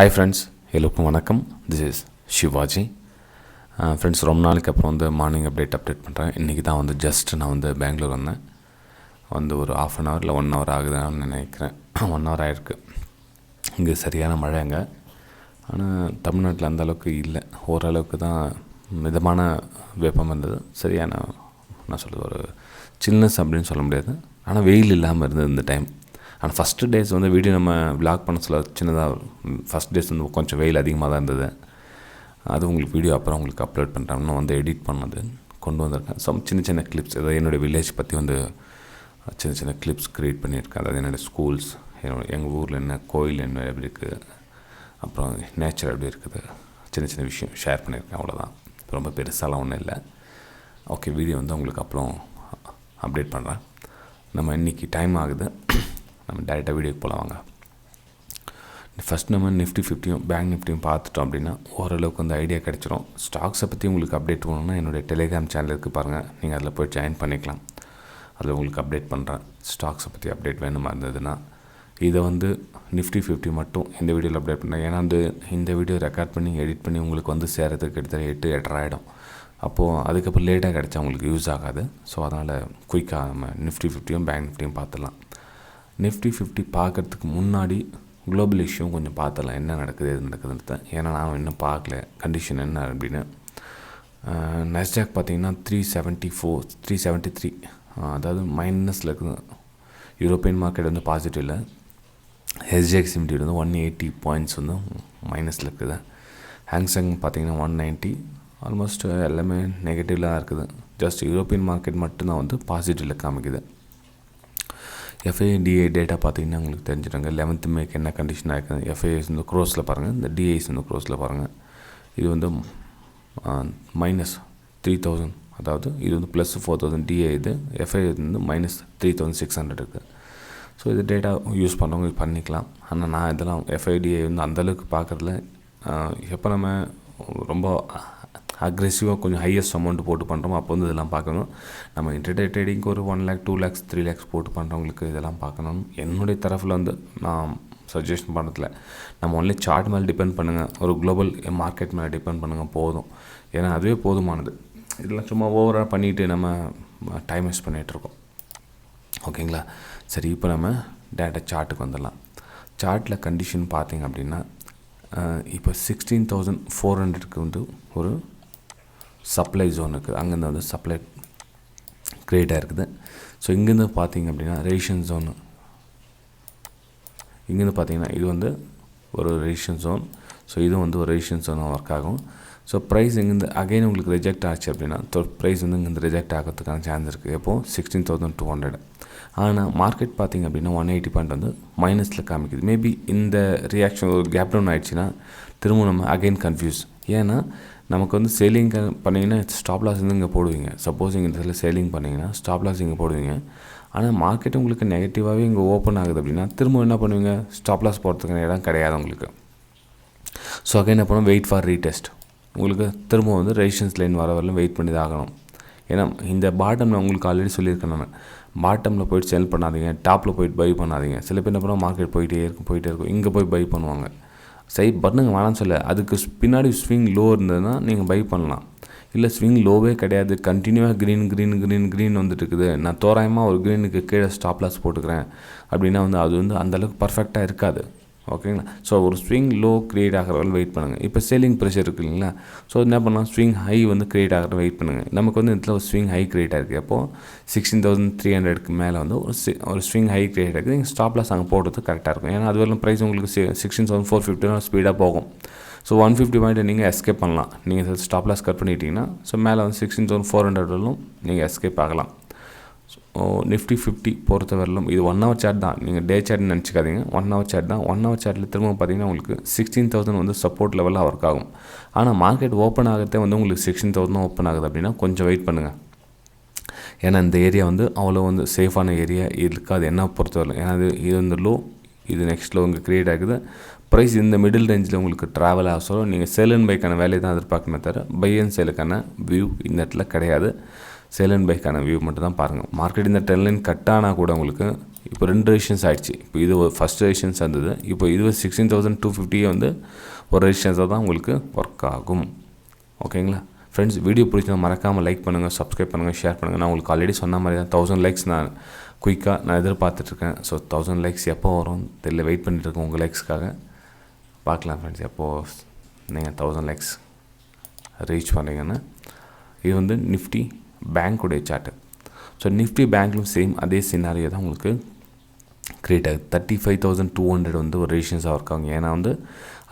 Hi friends, எல்லோருக்கும் வணக்கம். This is Sivaji. Friends, ரொம்ப நாளைக்கு அப்புறம் மார்னிங் அப்டேட் பண்ணுறேன். இன்றைக்கி தான் ஜஸ்ட் நான் பெங்களூர் வந்தேன். ஒரு ½ அன் ஹவர் இல்லை 1 ஹவர் ஆகுதுன்னு நினைக்கிறேன். 1 ஹவர் ஆகிருக்கு. இங்கே சரியான மழைங்க. ஆனால் தமிழ்நாட்டில் அந்த அளவுக்கு இல்லை. ஓரளவுக்கு தான் மிதமான வெப்பம் இருந்தது. சரியான நான் சொல்கிறது ஒரு சில்னஸ் அப்படின்னு சொல்ல முடியாது. ஆனால் வெயில் இல்லாமல் இருந்தது இந்த டைம். ஆனால் ஃபஸ்ட்டு டேஸ் வீடியோ நம்ம விளாக் பண்ண சொல்ல சின்னதாக ஃபஸ்ட் டேஸ் கொஞ்சம் வெயில் அதிகமாக தான் இருந்தது. அது உங்களுக்கு வீடியோ அப்புறம் உங்களுக்கு அப்லோட் பண்ணுறேன். இன்னும் எடிட் பண்ணது கொண்டு வந்திருக்கேன். சின்ன சின்ன கிளிப்ஸ், அதாவது என்னுடைய வில்லேஜ் பற்றி சின்ன சின்ன கிளிப்ஸ் க்ரியேட் பண்ணியிருக்கேன். அதாவது என்னோடய ஸ்கூல்ஸ், எங்கள் ஊரில் என்ன கோயில் என்ன எப்படி இருக்குது, அப்புறம் நேச்சர் எப்படி இருக்குது, சின்ன சின்ன விஷயம் ஷேர் பண்ணியிருக்கேன். அவ்வளோதான், ரொம்ப பெருசாலாம் ஒன்றும் இல்லை. ஓகே, வீடியோ உங்களுக்கு அப்புறம் அப்டேட் பண்ணுறேன். நம்ம இன்றைக்கி டைம் ஆகுது, நம்ம டேரெக்டாக வீடியோக்கு போகலாம் வாங்க. ஃபஸ்ட் நம்ம நிஃப்டி 50யும் பேங்க் நிஃப்டியும் பார்த்துட்டோம் அப்படின்னா ஓரளவுக்கு ஐடியா கிடச்சிரும். ஸ்டாக்ஸை பற்றி உங்களுக்கு அப்டேட் பண்ணணுன்னா என்னுடைய டெலிகிராம் சேனல் இருக்குது பாருங்கள், நீங்கள் அதில் போய் ஜாயின் பண்ணிக்கலாம். அதில் உங்களுக்கு அப்டேட் பண்ணுறேன். ஸ்டாக்ஸை பற்றி அப்டேட் வேணுமா இருந்ததுன்னா இதை நிஃப்டி 50 மட்டும் இந்த வீடியோவில் அப்டேட் பண்ணுறேன். ஏன்னா இந்த வீடியோ ரெக்கார்ட் பண்ணி எடிட் பண்ணி உங்களுக்கு சேரத்துக்கு கிட்டத்தட்ட 8-8:30 ஆகிடும். அப்போது அதுக்கப்புறம் லேட்டாக கிடச்சா உங்களுக்கு யூஸ் ஆகாது. ஸோ அதனால் குயிக்காக நம்ம நிஃப்டி 50யும் பேங்க் நிஃப்டியும் பார்த்துடலாம். நிஃப்டி 50 பார்க்குறதுக்கு முன்னாடி குளோபல் இஷ்யூ கொஞ்சம் பார்த்துடலாம், என்ன நடக்குது எது நடக்குதுன்னு. ஏன்னா நான் இன்னும் பார்க்கல கண்டிஷன் என்ன அப்படின்னு. நஸ்டாக் பார்த்திங்கன்னா 374 373, அதாவது மைனஸில் இருக்குது. யூரோப்பியன் மார்க்கெட் பாசிட்டிவில். எஸ்ஜிஎக்ஸ் நிஃப்டி 180 பாயிண்ட்ஸ் மைனஸில் இருக்குது. ஹேங்சங் பார்த்திங்கன்னா 190, ஆல்மோஸ்ட் எல்லாமே நெகட்டிவில் தான் இருக்குது. ஜஸ்ட் யூரோப்பியன் மார்க்கெட் மட்டும்தான் பாசிட்டிவில் காமிக்குது. எஃப்ஐடிஐ டேட்டா பார்த்திங்கன்னா உங்களுக்கு தெரிஞ்சிடுங்க. 11th மேக்கு என்ன கண்டிஷன் ஆகிருக்குது. எஃப்ஐஎஸ் க்ரோஸில் பாருங்கள், இந்த டிஐஸ் க்ரோஸில் பாருங்கள். இது -3000, அதாவது இது +4000 டிஐ. இது எஃப்ஐ -3600 இருக்குது. ஸோ இது டேட்டா யூஸ் பண்ணுறவங்க பண்ணிக்கலாம். ஆனால் நான் இதெல்லாம் எஃப்ஐடிஐ அந்தளவுக்கு பார்க்குறதுல எப்போ நம்ம ரொம்ப அக்ரெசிவாக கொஞ்சம் ஹையஸ்ட் அமௌண்ட் போட்டு பண்ணுறோமோ அப்போ இதெல்லாம் பார்க்கணும். நம்ம இன்டர்டே ட்ரேடிங்க்கு ஒரு 1 lakh 2 lakhs 3 lakhs போட்டு பண்ணுறவங்களுக்கு இதெல்லாம் பார்க்கணும். என்னுடைய தரப்பில் நான் சஜஷன் பண்ணுறதுல நம்ம ஒன்லி சார்ட் மேலே டிபெண்ட் பண்ணுங்கள், ஒரு குளோபல் மார்க்கெட் மேலே டிபெண்ட் பண்ணுங்கள் போதும். ஏன்னா அதுவே போதுமானது. இதெல்லாம் சும்மா ஓவராக பண்ணிவிட்டு நம்ம டைம் வேஸ்ட் பண்ணிகிட்ருக்கோம். ஓகேங்களா? சரி, இப்போ நம்ம டேட்டா சார்ட்டுக்கு வந்துடலாம். சார்ட்டில் கண்டிஷன் பார்த்திங்க அப்படின்னா இப்போ 16,400க்கு ஒரு சப்ளை ஜோன் இருக்குது. அங்கேருந்து சப்ளை க்ரியேட் ஆகிருக்குது. ஸோ இங்கேருந்து பார்த்திங்க அப்படின்னா ரேஷன் ஜோனு, இங்கேருந்து பார்த்திங்கன்னா இது ஒரு ரேஷன் ஜோன். ஸோ இது ஒரு ரேஷன் ஜோனாக ஒர்க் ஆகும். ஸோ ப்ரைஸ் இங்கேருந்து அகைன் உங்களுக்கு ரிஜெக்ட் ஆச்சு அப்படின்னா ப்ரைஸ் இங்கேருந்து ரிஜெக்ட் ஆகிறதுக்கான சான்ஸ் இருக்குது. எப்போது 16,200. ஆனால் மார்க்கெட் பார்த்திங்க அப்படின்னா 180 பாயிண்ட் மைனஸில் காமிக்குது. மேபி இந்த ரியாக்ஷன் ஒரு கேப் டவுன் ஆகிடுச்சின்னா திரும்ப நம்ம அகைன் கன்ஃபியூஸ். ஏன்னா நமக்கு சேலிங் பண்ணிங்கன்னா ஸ்டாப் லாஸ் இங்கே போடுவீங்க. சப்போஸ் இங்கே இந்த சேலிங் பண்ணிங்கன்னா ஸ்டாப் லாஸ் இங்கே போடுவீங்க. ஆனால் மார்க்கெட் உங்களுக்கு நெகட்டிவாகவே இங்கே ஓப்பன் ஆகுது அப்படின்னா திரும்ப என்ன பண்ணுவீங்க, ஸ்டாப் லாஸ் போகிறதுக்கான இடம் கிடையாது உங்களுக்கு. ஸோ அகைன் என்ன பண்ணுவோம், வெயிட் ஃபார் ரீடெஸ்ட். உங்களுக்கு திரும்ப ரெசிஸ்டன்ஸ் லைன் வர வரலும் வெயிட் பண்ணி தான் ஆகணும். ஏன்னா இந்த பாட்டமில் உங்களுக்கு ஆல்ரெடி சொல்லியிருக்கேன் நான், பாட்டமில் போய்ட்டு செல் பண்ணாதீங்க, டாப்பில் போய்ட்டு பை பண்ணாதீங்க. சில பேர் என்ன பண்ணுவோம், மார்க்கெட் போயிட்டே இருக்கும், இங்கே போய் பை பண்ணுவாங்க. சரி பண்ணுங்க, வேணான்னு சொல்ல. அதுக்கு பின்னாடி ஸ்விங் லோ இருந்ததுன்னா நீங்கள் பை பண்ணலாம். இல்லை ஸ்விங் லோவே கிடையாது, கண்டினியூவாக க்ரீன் வந்துட்டு இருக்குது, நான் தோராயமாக ஒரு க்ரீனுக்கு கீழே ஸ்டாப் லாஸ் போட்டுக்கிறேன் அப்படின்னா அது அந்தளவுக்கு பர்ஃபெக்டாக இருக்காது. ஓகேங்களா? ஸோ ஒரு ஸ்விங் லோ க்ரியேட் ஆகிறவர்கள் வெயிட் பண்ணுங்கள். இப்போ சேலிங் ப்ரெஷர் இருக்குது இல்லைங்களா? ஸோ என்ன பண்ணலாம், ஸ்விங் ஹை க்ரியேட் ஆகிற வெயிட் பண்ணுங்கள். நமக்கு இதில் ஒரு ஸ்விங் ஹை க்ரியேட் ஆகிருக்கு. அப்போது 16,300க்கு மேலே ஒரு ஸ்விங் ஹை க்ரியேட் ஆகிருக்கு. நீங்கள் ஸ்டாப் லாஸ் அங்கே போடுறது கரெக்டாக இருக்கும். ஏன்னா அது வரலும் ப்ரைஸ் உங்களுக்கு 16,450 ஸ்பீடாக போகும். ஸோ 150 பாயிண்ட் நீங்கள் எஸ்கேப் பண்ணலாம். நீங்கள் ஸ்டாப் லாஸ் கட் பண்ணிட்டீங்கன்னா ஸோ மேலே 16,400 வரலும் நீங்கள் எஸ்கேப் ஆகலாம். நிஃப்டி 50 பொறுத்த வரலும் இது 1 hour சார்ட் தான், நீங்கள் டே சார்ட்னு நினச்சிக்காதீங்க. 1 hour சார்ட் தான். 1 hour சார்ட்டில் திரும்ப பார்த்திங்கன்னா உங்களுக்கு 16,000 சப்போர்ட் லெவலில் ஒர்க் ஆகும். ஆனால் மார்க்கெட் ஓப்பன் ஆகிறதே உங்களுக்கு 16,000 ஓப்பன் ஆகுது அப்படின்னா கொஞ்சம் வெயிட் பண்ணுங்கள். ஏன்னா இந்த ஏரியா அவ்வளோ சேஃபான ஏரியா இருக்காது என்ன பொறுத்தவரை. ஏன்னா இது லோ, இது நெக்ஸ்ட் லோ இங்கே க்ரியேட் ஆகுது. ப்ரைஸ் இந்த மிடில் ரேஞ்சில் உங்களுக்கு ட்ராவல் ஆக சொல்ல நீங்கள் சேல் அண்ட் பைக்கான வேலையை தான் எதிர்பார்க்கணுமே தவிர பை அண்ட் சேலுக்கான வியூ இந்த இடத்துல கிடையாது. சேல் அண்ட் பைக்கான வியூ மட்டும் தான் பாருங்கள். மார்க்கெட் இந்த ட்ரெண்ட் லைன் கட் ஆனால் கூட உங்களுக்கு இப்போ 2 ரெசிஸ்டன்ஸ் ஆகிடுச்சு. இப்போ இது ஒரு ஃபஸ்ட் ரெசிஸ்டன்ஸ் இருந்தது. இப்போ இது 16,250 வந்து ஒரு ரெசிஸ்டன்ஸாக தான் உங்களுக்கு ஒர்க் ஆகும். ஓகேங்களா ஃப்ரெண்ட்ஸ், வீடியோ பிடிச்சா மறக்காமல் லைக் பண்ணுங்கள், சப்ஸ்கிரைப் பண்ணுங்கள், ஷேர் பண்ணுங்கள். நான் உங்களுக்கு ஆல்ரெடி சொன்ன மாதிரி தான் 1000 லைக்ஸ் நான் குயிக்காக நான் எதிர்பார்த்துட்ருக்கேன். ஸோ 1000 லைக்ஸ் எப்போ வரும் தெரியல, வெயிட் பண்ணிட்டுருக்கேன் உங்கள் லைக்ஸ்க்காக. பார்க்கலாம் ஃப்ரெண்ட்ஸ், எப்போது நீங்கள் 1000 லைக்ஸ் ரீச் பண்ணுறீங்கன்னா. இது வந்து நிஃப்டி பேங்க்குடைய சார்ட்டு. ஸோ நிஃப்டி பேங்க்லும் சேம் அதே சினாரியோ தான் உங்களுக்கு க்ரியேட் ஆகுது. 35,200 வந்து ஒரு ரெசிஸ்டன்ஸாக ஒர்க் ஆகும். ஏன்னா வந்து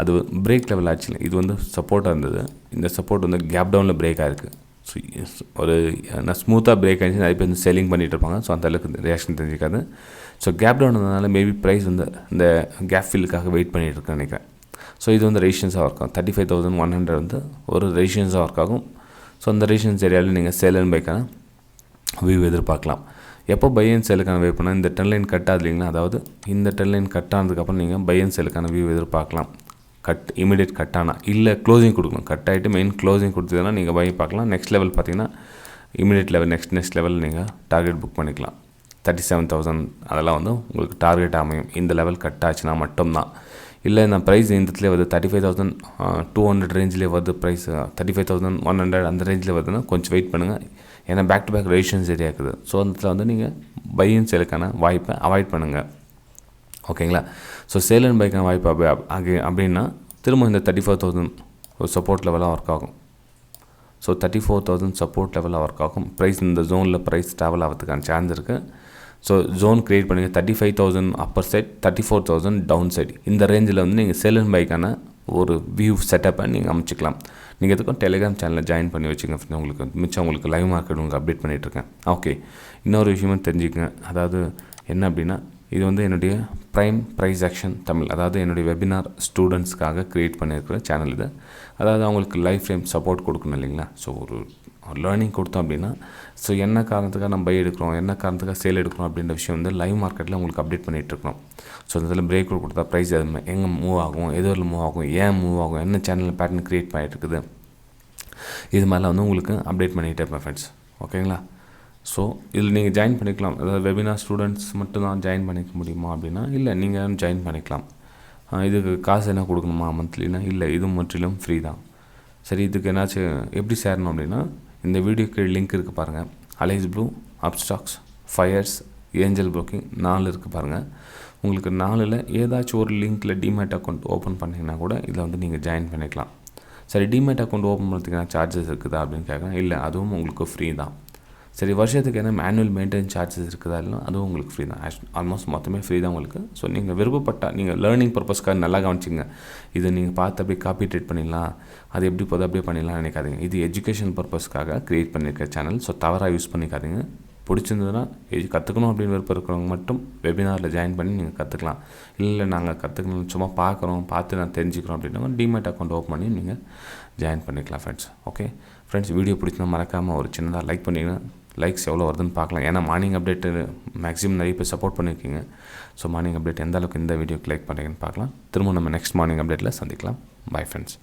அது பிரேக் லெவல் ஆச்சு. இது வந்து சப்போர்ட்டாக இருந்தது. இந்த சப்போர்ட் வந்து கேப் டவுனில் பிரேக் ஆகிருக்கு. ஸோ ஒரு நான் ஸ்மூத்தாக பிரேக் ஆகிடுச்சு, நிறைய பேர் வந்து செல்லிங் பண்ணிகிட்டு இருப்பாங்க. ஸோ அந்த அளவுக்கு ரியாக்ஷன் தெரிஞ்சிக்காது. ஸோ கேப் டவுன் இருந்ததுனால மேபி ப்ரைஸ் வந்து இந்த கேப் ஃபில்லுக்காக வெயிட் பண்ணிகிட்டு இருக்கேன்னு நினைக்கிறேன். ஸோ இது வந்து ரெசிஸ்டன்ஸாக ஒர்க் ஆகும். 35,100 வந்து ஒரு ரெசிஸ்டன்ஸாக ஒர்க் ஆகும். ஸோ அந்த ரெசிஸ்டன்ஸ் ஏரியாவில் நீங்கள் சேல் அண்ட் பைக்கான வியூ எதிர்பார்க்கலாம். எப்போ பை அண்ட் சேலுக்கான வெயிட் பண்ணால் இந்த ட்ரெண்ட் லைன் கட் ஆகுது இல்லைங்களா, அதாவது இந்த ட்ரெண்ட் லைன் கட் ஆனதுக்கப்புறம் நீங்கள் பை அண்ட் சேலுக்கான வியூ எதிர்பார்க்கலாம். இமீடியட் கட் ஆனால் இல்லை க்ளோசிங் கொடுக்கணும். கட் ஆகிட்டு மெயின் க்ளோசிங் கொடுத்ததுன்னா நீங்கள் பை பார்க்கலாம். நெக்ஸ்ட் லெவல் பார்த்தீங்கன்னா இமீடியட் லெவல் நெக்ஸ்ட் லெவல் நீங்கள் டார்கெட் புக் பண்ணிக்கலாம். 37,000 அதெல்லாம் வந்து உங்களுக்கு டார்கெட் அமையும். இந்த லெவல் கட் ஆச்சுன்னா மட்டும்தான். இல்லை நான் ப்ரைஸ் இந்த இடத்துல வருது 35,200 ரேஞ்சிலே வருது, ப்ரைஸ் 35,100 அந்த ரேஞ்சில் வருதுன்னா கொஞ்சம் வெயிட் பண்ணுங்கள். ஏன்னா back to back resistance area இருக்குது. ஸோ அந்த இடத்துல வந்து நீங்கள் பை அண்ட் சேலுக்கான வாய்ப்பை அவாய்ட் பண்ணுங்கள். ஓகேங்களா. ஸோ சேல் அண்ட் பைக்கான வாய்ப்பு அப்படின்னா திரும்ப இந்த 34,000 ஒரு சப்போர்ட் லெவலாக ஒர்க் ஆகும். ஸோ 34,000 சப்போர்ட் லெவலாக ஒர்க் ஆகும். ப்ரைஸ் இந்த ஜோனில் ப்ரைஸ் ட்ராவல் ஆகிறதுக்கான சான்ஸ் இருக்குது. ஸோ ஜோன் க்ரியேட் பண்ணுங்கள். 35,000 அப்பர் சைட், 34,000 டவுன் சைட். இந்த ரேஞ்சில் வந்து நீங்கள் சேல் அண்ட் பைக்கான ஒரு வியூ செட்டப்பை நீங்கள் அமைச்சிக்கலாம். நீங்கள் எதுக்கும் டெலிகிராம் சேனலில் ஜாயின் பண்ணி வச்சுங்க. உங்களுக்கு மிச்சம் உங்களுக்கு லைவ் மார்க்கெட் உங்களுக்கு அப்டேட் பண்ணிகிட்ருக்கேன். ஓகே, இன்னொரு விஷயமும் தெரிஞ்சுக்கங்க. அதாவது என்ன அப்படின்னா, இது வந்து என்னுடைய Preis-Aktion தமிழ், அதாவது என்னுடைய வெபினார் ஸ்டூடெண்ட்ஸ்க்காக க்ரியேட் பண்ணியிருக்கிற சேனல் இது. அதாவது அவங்களுக்கு லைஃப் டைம் சப்போர்ட் கொடுக்கணும் இல்லைங்களா. ஸோ ஒரு லேர்னிங் கொடுத்தோம் அப்படின்னா, ஸோ என்ன காரணத்துக்காக நம்ம பை எடுக்கிறோம், என்ன காரணத்துக்காக சேல் எடுக்கிறோம் அப்படின்ற விஷயம் வந்து லைவ் மார்க்கெட்டில் உங்களுக்கு அப்டேட் பண்ணிகிட்ருக்கோம். ஸோ இதில் பிரேக் கொடுத்தா ப்ரைஸ் எங்கே மூவ் ஆகும், எதில் மூவ் ஆகும், ஏன் மூவ் ஆகும், என்ன சேனலில் பேட்டர்ன் க்ரியேட் பண்ணிகிட்டு இருக்குது, இது மாதிரிலாம் வந்து உங்களுக்கு அப்டேட் பண்ணிகிட்டே இருப்பேன் ஃப்ரெண்ட்ஸ். ஓகேங்களா. ஸோ இதில் நீங்கள் ஜாயின் பண்ணிக்கலாம். அதாவது வெபினார் ஸ்டூடெண்ட்ஸ் மட்டும் தான் ஜாயின் பண்ணிக்க முடியுமா அப்படின்னா இல்லை, நீங்கள் ஜாயின் பண்ணிக்கலாம். இதுக்கு காசு என்ன கொடுக்கணுமா மந்த்லினா இல்லை, இது முற்றிலும் ஃப்ரீ தான். சரி, இதுக்கு என்னாச்சும் எப்படி சேரணும் அப்படின்னா இந்த வீடியோக்கு லிங்க் இருக்குது பாருங்கள். Alice Blue, Upstox, Fyers, Angel Broking 4 இருக்குது பாருங்கள். உங்களுக்கு 4ல் ஏதாச்சும் ஒரு லிங்க்கில் டிமேட் அக்கௌண்ட் ஓப்பன் பண்ணிங்கன்னா கூட இதில் வந்து நீங்கள் ஜாயின் பண்ணிக்கலாம். சரி, டிமேட் அக்கௌண்ட் ஓப்பன் பண்ணுறதுக்கான சார்ஜஸ் இருக்குதா அப்படின்னு கேட்குறேன். இல்லை, அதுவும் உங்களுக்கு ஃப்ரீ தான். சரி, வருஷத்துக்கு என்ன மேனுவல் மெயின்டெனன்ஸ் சார்ஜஸ் இருக்குதா இல்லைனா அதுவும் உங்களுக்கு ஃப்ரீ தான். ஆல்மோஸ்ட் மொத்தமே ஃப்ரீ தான் உங்களுக்கு. ஸோ நீங்கள் விருப்பப்பட்டால் நீங்கள் லேர்னிங் பர்பஸ்க்காக நல்லா கவனிச்சிங்க. இதை நீங்கள் பார்த்து அப்படியே காப்பி ட்ரேட் பண்ணிடலாம், அது எப்படி போதும் அப்படியே பண்ணிடலாம் நினைக்காதீங்க. இது எஜுகேஷன் பர்பஸ்க்காக க்ரியேட் பண்ணியிருக்க சேனல். ஸோ தவறாக யூஸ் பண்ணிக்காதீங்க. பிடிச்சிருந்ததுன்னா கற்றுக்கணும் அப்படின்னு விருப்பம் இருக்கிறவங்க மட்டும் வெபினாரில் ஜாயின் பண்ணி நீங்கள் கற்றுக்கலாம். இல்லை நாங்கள் கற்றுக்கணும் சும்மா பார்த்து நான் தெரிஞ்சுக்கிறோம் அப்படின்னா டிமேட் அக்கௌண்ட் ஓப்பன் பண்ணி நீங்கள் ஜாயின் பண்ணிக்கலாம் ஃப்ரெண்ட்ஸ். ஓகே ஃப்ரெண்ட்ஸ், வீடியோ பிடிச்சினா மறக்காமல் ஒரு சின்னதாக லைக் பண்ணிங்கன்னா லைக்ஸ் எவ்வளோ வருதுன்னு பார்க்கலாம். ஏன்னா மார்னிங் அப்டேட்டு மேக்ஸிமம் நிறைய பேர் சப்போர்ட் பண்ணியிருக்கீங்க. ஸோ மார்னிங் அப்டேட் எந்த அளவுக்கு இந்த வீடியோக்கு லைக் பண்ணுறீங்கன்னு பார்க்கலாம். திரும்ப நம்ம நெக்ஸ்ட் மார்னிங் அப்டேட்டில் சந்திக்கலாம். Bye friends.